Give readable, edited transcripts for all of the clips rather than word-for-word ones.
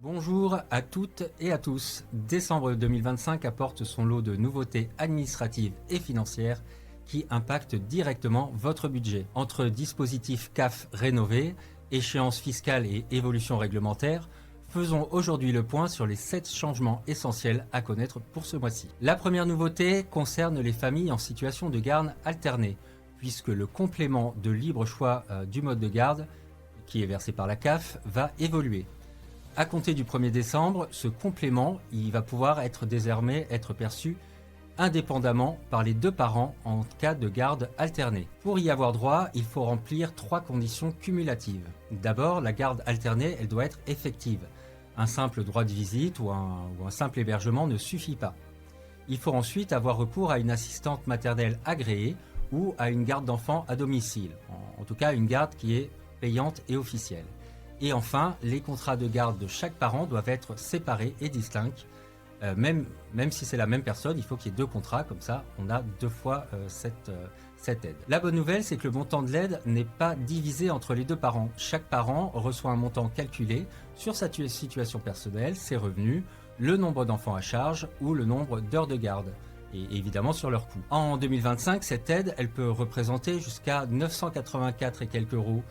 Bonjour à toutes et à tous. Décembre 2025 apporte son lot de nouveautés administratives et financières qui impactent directement votre budget. Entre dispositifs CAF rénovés, échéances fiscales et évolutions réglementaires, faisons aujourd'hui le point sur les 7 changements essentiels à connaître pour ce mois-ci. La première nouveauté concerne les familles en situation de garde alternée, puisque le complément de libre choix du mode de garde, qui est versé par la CAF, va évoluer. À compter du 1er décembre, ce complément il va pouvoir désormais être perçu indépendamment par les deux parents en cas de garde alternée. Pour y avoir droit, il faut remplir 3 conditions cumulatives. D'abord, la garde alternée, elle doit être effective. Un simple droit de visite ou un simple hébergement ne suffit pas. Il faut ensuite avoir recours à une assistante maternelle agréée ou à une garde d'enfants à domicile. En tout cas, une garde qui est payante et officielle. Et enfin, les contrats de garde de chaque parent doivent être séparés et distincts. Même si c'est la même personne, il faut qu'il y ait 2 contrats, comme ça on a 2 fois cette aide. La bonne nouvelle, c'est que le montant de l'aide n'est pas divisé entre les 2 parents. Chaque parent reçoit un montant calculé sur sa situation personnelle, ses revenus, le nombre d'enfants à charge ou le nombre d'heures de garde. Et évidemment sur leur coût. En 2025, cette aide, elle peut représenter jusqu'à 984 et quelques euros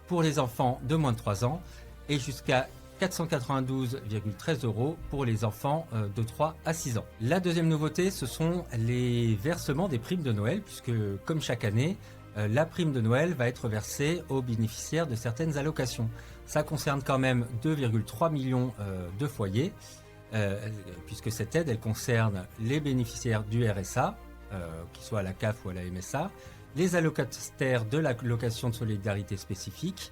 pour les enfants de moins de 3 ans et jusqu'à 492,13 € pour les enfants de 3 à 6 ans. La deuxième nouveauté, ce sont les versements des primes de Noël, puisque comme chaque année, la prime de Noël va être versée aux bénéficiaires de certaines allocations. Ça concerne quand même 2,3 millions de foyers, puisque cette aide, elle concerne les bénéficiaires du RSA, qu'ils soient à la CAF ou à la MSA, les allocataires de l'allocation de solidarité spécifique,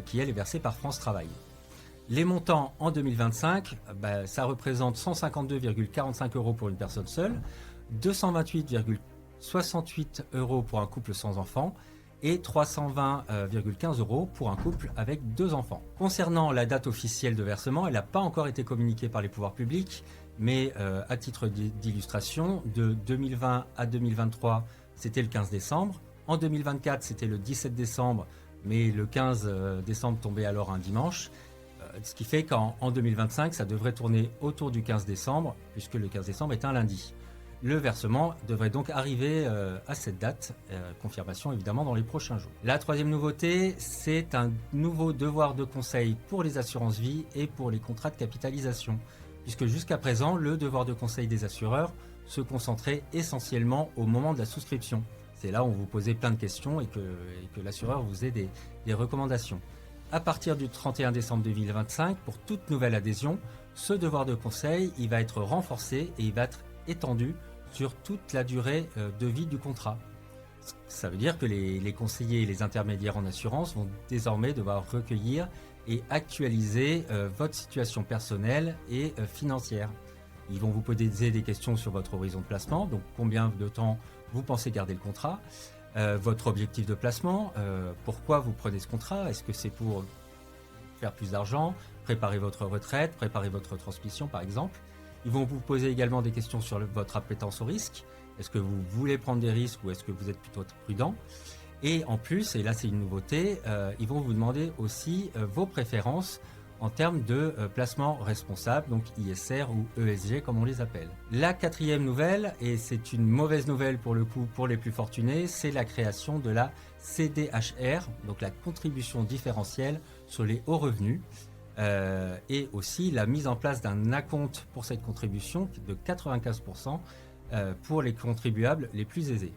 qui elle est versée par France Travail. Les montants en 2025, ça représente 152,45 € pour une personne seule, 228,68 € pour un couple sans enfants et 320,15 € pour un couple avec 2 enfants. Concernant la date officielle de versement, elle n'a pas encore été communiquée par les pouvoirs publics, mais à titre d'illustration, de 2020 à 2023, c'était le 15 décembre. En 2024, c'était le 17 décembre, mais le 15 décembre tombait alors un dimanche. Ce qui fait qu'en 2025, ça devrait tourner autour du 15 décembre, puisque le 15 décembre est un lundi. Le versement devrait donc arriver à cette date, confirmation évidemment dans les prochains jours. La troisième nouveauté, c'est un nouveau devoir de conseil pour les assurances vie et pour les contrats de capitalisation, puisque jusqu'à présent, le devoir de conseil des assureurs se concentrait essentiellement au moment de la souscription. C'est là où vous posez plein de questions et que l'assureur vous ait des recommandations. À partir du 31 décembre 2025, pour toute nouvelle adhésion, ce devoir de conseil il va être renforcé et il va être étendu sur toute la durée de vie du contrat. Ça veut dire que les conseillers et les intermédiaires en assurance vont désormais devoir recueillir et actualiser votre situation personnelle et financière. Ils vont vous poser des questions sur votre horizon de placement, donc combien de temps vous pensez garder le contrat, votre objectif de placement, pourquoi vous prenez ce contrat, est-ce que c'est pour faire plus d'argent, préparer votre retraite, préparer votre transmission par exemple. Ils vont vous poser également des questions sur votre appétence au risque, est-ce que vous voulez prendre des risques ou est-ce que vous êtes plutôt prudent. Et en plus, et là c'est une nouveauté, ils vont vous demander aussi vos préférences en termes de placement responsable, donc ISR ou ESG comme on les appelle. La quatrième nouvelle, et c'est une mauvaise nouvelle pour le coup pour les plus fortunés, c'est la création de la CDHR, donc la contribution différentielle sur les hauts revenus, et aussi la mise en place d'un acompte pour cette contribution de 95% pour les contribuables les plus aisés.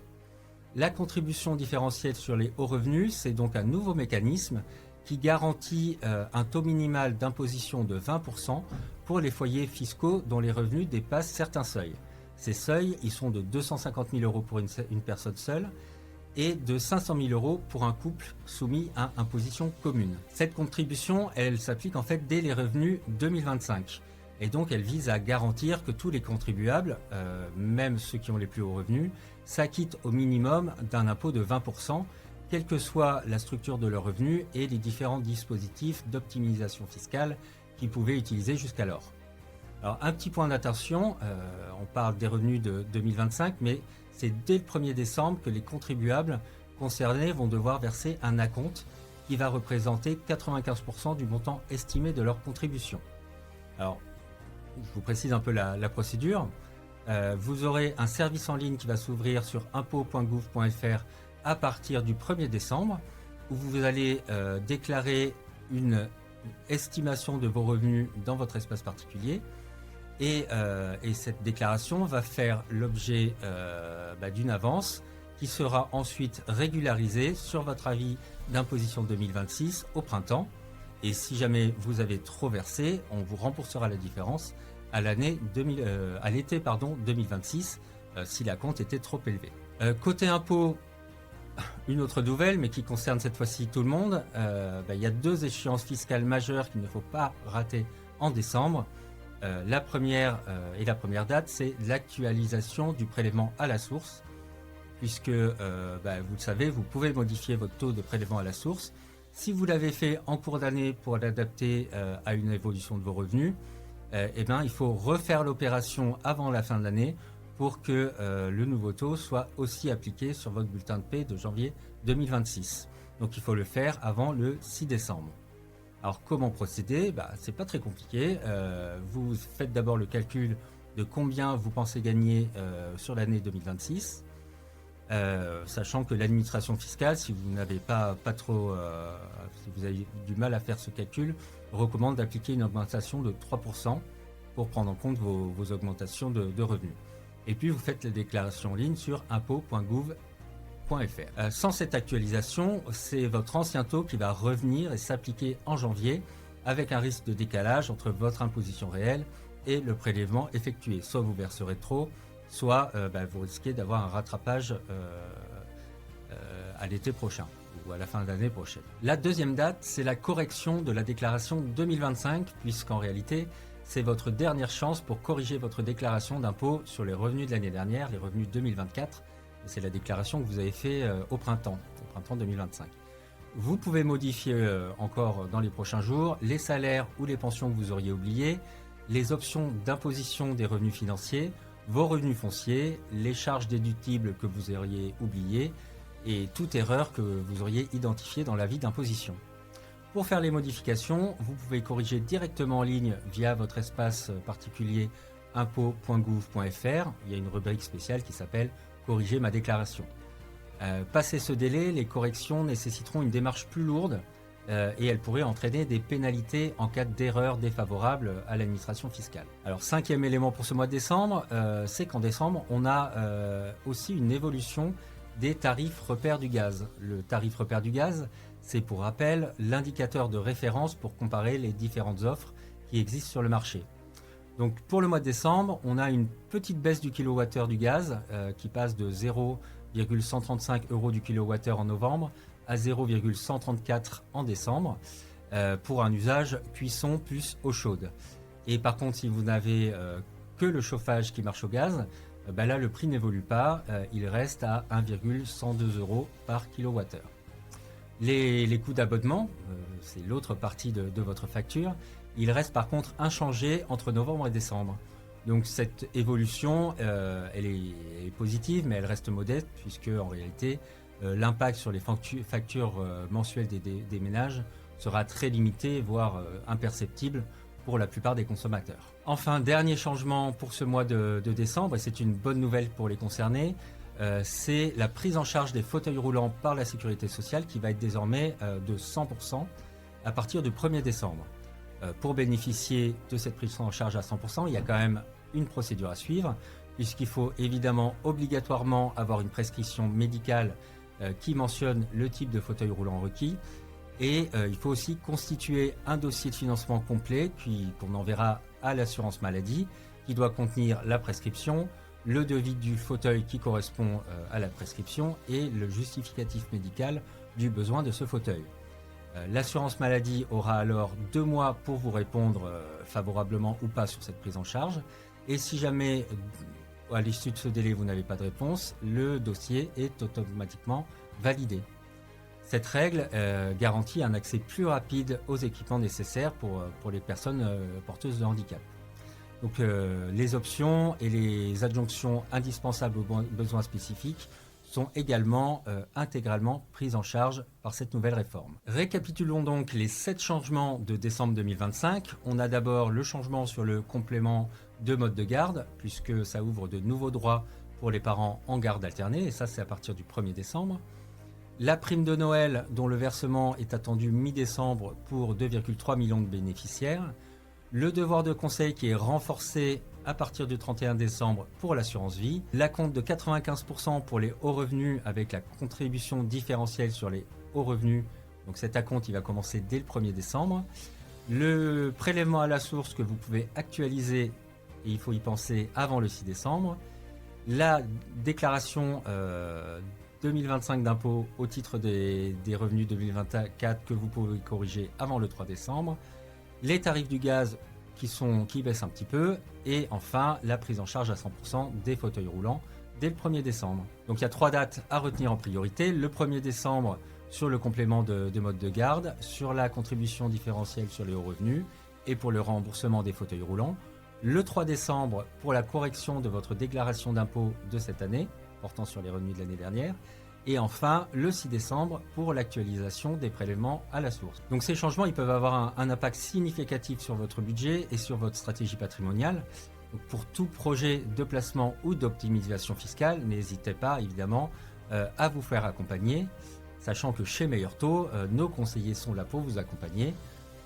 La contribution différentielle sur les hauts revenus, c'est donc un nouveau mécanisme qui garantit un taux minimal d'imposition de 20% pour les foyers fiscaux dont les revenus dépassent certains seuils. Ces seuils, ils sont de 250 000 € pour une personne seule et de 500 000 € pour un couple soumis à imposition commune. Cette contribution, elle s'applique en fait dès les revenus 2025. Et donc elle vise à garantir que tous les contribuables, même ceux qui ont les plus hauts revenus, s'acquittent au minimum d'un impôt de 20%, quelle que soit la structure de leurs revenus et les différents dispositifs d'optimisation fiscale qu'ils pouvaient utiliser jusqu'alors. Alors un petit point d'attention, on parle des revenus de 2025, mais c'est dès le 1er décembre que les contribuables concernés vont devoir verser un acompte qui va représenter 95% du montant estimé de leur contribution. Alors, je vous précise un peu la procédure. Vous aurez un service en ligne qui va s'ouvrir sur impôts.gouv.fr à partir du 1er décembre, où vous allez déclarer une estimation de vos revenus dans votre espace particulier. Et cette déclaration va faire l'objet d'une avance qui sera ensuite régularisée sur votre avis d'imposition 2026 au printemps. Et si jamais vous avez trop versé, on vous remboursera la différence à l'été 2026 si la compte était trop élevée. Côté impôt, une autre nouvelle, mais qui concerne cette fois-ci tout le monde, il y a 2 échéances fiscales majeures qu'il ne faut pas rater en décembre. La première date, c'est l'actualisation du prélèvement à la source, puisque vous le savez, vous pouvez modifier votre taux de prélèvement à la source. Si vous l'avez fait en cours d'année pour l'adapter à une évolution de vos revenus, il faut refaire l'opération avant la fin de l'année pour que le nouveau taux soit aussi appliqué sur votre bulletin de paie de janvier 2026. Donc il faut le faire avant le 6 décembre. Alors comment procéder ? C'est pas très compliqué. Vous faites d'abord le calcul de combien vous pensez gagner sur l'année 2026, sachant que l'administration fiscale, si vous n'avez si vous avez du mal à faire ce calcul, recommande d'appliquer une augmentation de 3% pour prendre en compte vos augmentations de revenus. Et puis vous faites la déclaration en ligne sur impôts.gouv.fr. Sans cette actualisation, c'est votre ancien taux qui va revenir et s'appliquer en janvier, avec un risque de décalage entre votre imposition réelle et le prélèvement effectué. Soit vous verserez trop, soit vous risquez d'avoir un rattrapage à l'été prochain ou à la fin de l'année prochaine. La deuxième date, c'est la correction de la déclaration 2025, puisqu'en réalité, c'est votre dernière chance pour corriger votre déclaration d'impôt sur les revenus de l'année dernière, les revenus 2024. C'est la déclaration que vous avez fait au printemps 2025. Vous pouvez modifier encore dans les prochains jours les salaires ou les pensions que vous auriez oubliées, les options d'imposition des revenus financiers, vos revenus fonciers, les charges déductibles que vous auriez oubliées et toute erreur que vous auriez identifiée dans l'avis d'imposition. Pour faire les modifications, vous pouvez corriger directement en ligne via votre espace particulier impôts.gouv.fr. Il y a une rubrique spéciale qui s'appelle « Corriger ma déclaration ». Passé ce délai, les corrections nécessiteront une démarche plus lourde et elles pourraient entraîner des pénalités en cas d'erreur défavorable à l'administration fiscale. Alors, 5e élément pour ce mois de décembre, c'est qu'en décembre, on a aussi une évolution des tarifs repères du gaz. Le tarif repère du gaz, c'est pour rappel l'indicateur de référence pour comparer les différentes offres qui existent sur le marché. Donc pour le mois de décembre, on a une petite baisse du kilowattheure du gaz qui passe de 0,135 € du kilowattheure en novembre à 0,134 en décembre pour un usage cuisson plus eau chaude. Et par contre, si vous n'avez que le chauffage qui marche au gaz, là le prix n'évolue pas, il reste à 1,102 € par kilowattheure. Les coûts d'abonnement, c'est l'autre partie de votre facture, il reste par contre inchangé entre novembre et décembre. Donc cette évolution, elle est positive, mais elle reste modeste, puisque en réalité, l'impact sur les factures mensuelles des ménages sera très limité, voire imperceptible pour la plupart des consommateurs. Enfin, dernier changement pour ce mois de décembre, et c'est une bonne nouvelle pour les concernés, c'est la prise en charge des fauteuils roulants par la sécurité sociale qui va être désormais de 100% à partir du 1er décembre. Pour bénéficier de cette prise en charge à 100%, il y a quand même une procédure à suivre, puisqu'il faut évidemment obligatoirement avoir une prescription médicale qui mentionne le type de fauteuil roulant requis, et il faut aussi constituer un dossier de financement complet qu'on enverra à l'assurance maladie, qui doit contenir la prescription, le devis du fauteuil qui correspond à la prescription et le justificatif médical du besoin de ce fauteuil. L'assurance maladie aura alors 2 mois pour vous répondre favorablement ou pas sur cette prise en charge. Et si jamais, à l'issue de ce délai, vous n'avez pas de réponse, le dossier est automatiquement validé. Cette règle garantit un accès plus rapide aux équipements nécessaires pour les personnes porteuses de handicap. Donc les options et les adjonctions indispensables aux besoins spécifiques sont également intégralement prises en charge par cette nouvelle réforme. Récapitulons donc les 7 changements de décembre 2025. On a d'abord le changement sur le complément de mode de garde, puisque ça ouvre de nouveaux droits pour les parents en garde alternée, et ça c'est à partir du 1er décembre. La prime de Noël, dont le versement est attendu mi-décembre pour 2,3 millions de bénéficiaires. Le devoir de conseil qui est renforcé à partir du 31 décembre pour l'assurance vie. L'acompte de 95% pour les hauts revenus avec la contribution différentielle sur les hauts revenus. Donc cet acompte, il va commencer dès le 1er décembre. Le prélèvement à la source que vous pouvez actualiser, et il faut y penser avant le 6 décembre. La déclaration 2025 d'impôt au titre des revenus 2024 que vous pouvez corriger avant le 3 décembre. Les tarifs du gaz qui baissent un petit peu. Et enfin, la prise en charge à 100% des fauteuils roulants dès le 1er décembre. Donc il y a 3 dates à retenir en priorité. Le 1er décembre sur le complément de mode de garde, sur la contribution différentielle sur les hauts revenus et pour le remboursement des fauteuils roulants. Le 3 décembre pour la correction de votre déclaration d'impôt de cette année, portant sur les revenus de l'année dernière. Et enfin, le 6 décembre pour l'actualisation des prélèvements à la source. Donc ces changements, ils peuvent avoir un impact significatif sur votre budget et sur votre stratégie patrimoniale. Donc pour tout projet de placement ou d'optimisation fiscale, n'hésitez pas évidemment à vous faire accompagner, sachant que chez Meilleur Taux, nos conseillers sont là pour vous accompagner.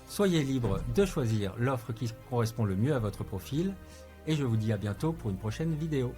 Soyez libre de choisir l'offre qui correspond le mieux à votre profil et je vous dis à bientôt pour une prochaine vidéo.